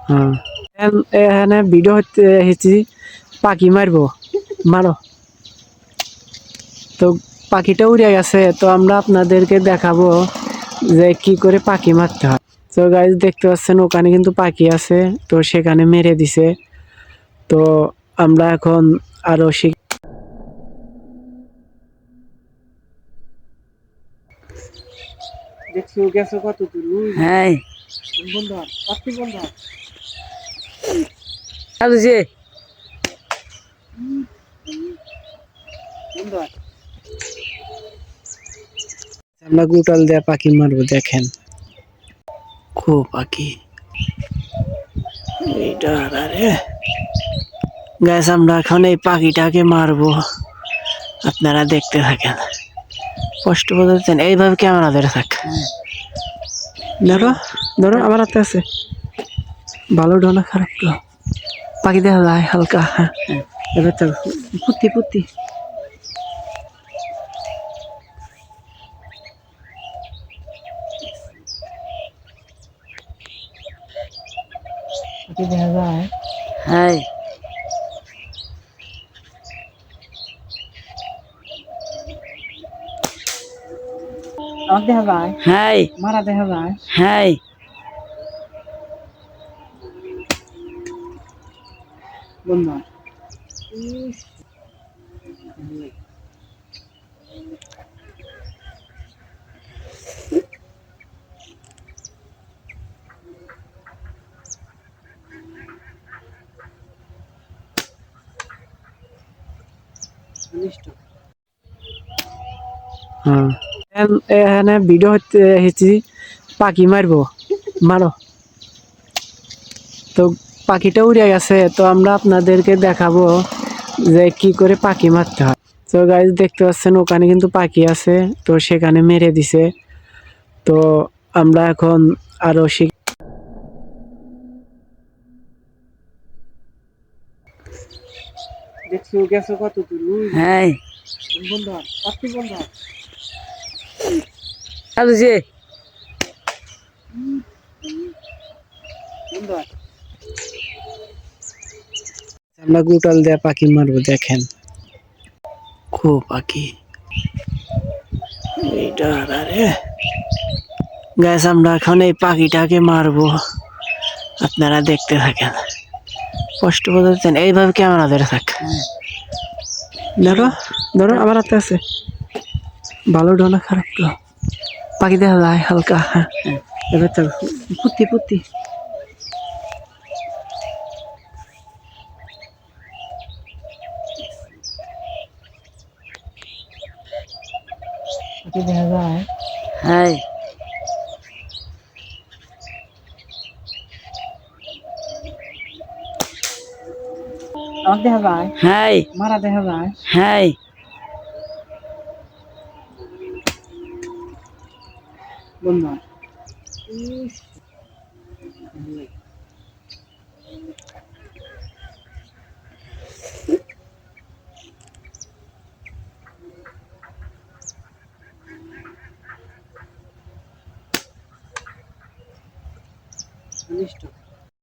হ্যাঁ, এখানে ভিডিও হচ্ছে পাখি মারবো, মারো। তো পাখিটা উড়ে গেছে, তো আমরা আপনাদেরকে দেখাবো যে কি করে পাখি মারতে হয়। তো গাইস দেখতে পাচ্ছেন ওখানে কিন্তু পাখি আছে, তো সেখানে মেরে দিছে। তো আমরা এখন আরো দেখছো গেছো কত দূর? হ্যাঁ বন্ধু, পাখি বন্ধু আর যে আমরা গুটাল দিয়ে পাখি মারবো, দেখেন খুব পাখি এইটা। আরে গাইস আমরা এখন এই পাখিটাকে মারবো, আপনারা দেখতে থাকেন, কষ্ট বোঝাচ্ছেন। এইভাবে ক্যামেরা ধরে থাক, ধরো ধরো আমার হাতে আছে। ভালো ডোনা খারাপ তো পাখি দেখা যায় হালকা। হ্যাঁ এবার তো পুত্তি পুত্তি দেখা যায়। হ্যাঁ দেখা যায়। হ্যাঁ মারা দেখা যায়। হ্যাঁ বন্ধু এখানে ভিডিও হচ্ছে পাখি মারবো, মারো। তো পাখিটা উড়ে গেছে, তো আমরা আপনাদেরকে দেখাবো যে কি করে পাখি মারতে হয়। তো গাইস দেখতে পাচ্ছেন ওখানে কিন্তু পাখি আছে, তো সেখানে মেরে দিছে। তো আমরা এখন আরো দেখছো গেছো কত দূর? হ্যাঁ বন্ধু, পাখি বন্ধু আর যে আমরা গুটাল দিয়ে পাখি মারবো, দেখেন খুব পাখি এইটা। আরে গাইস আমরা এখন এই পাখিটাকে মারবো, আপনারা দেখতে থাকেন, কষ্ট বোঝাচ্ছেন। এইভাবে ক্যামেরা ধরে থাক, ধরো ধরো আমার হাতে আছে। ভালো ডোনা খারাপ তো পাখি দেখা যায় হালকা। হ্যাঁ এবার তো পুত্তি পুত্তি দেখা যায়। হ্যাঁ দেখা যায়। হ্যাঁ মারা দেখা যায়। হ্যাঁ বন্ধু অনিষ্ট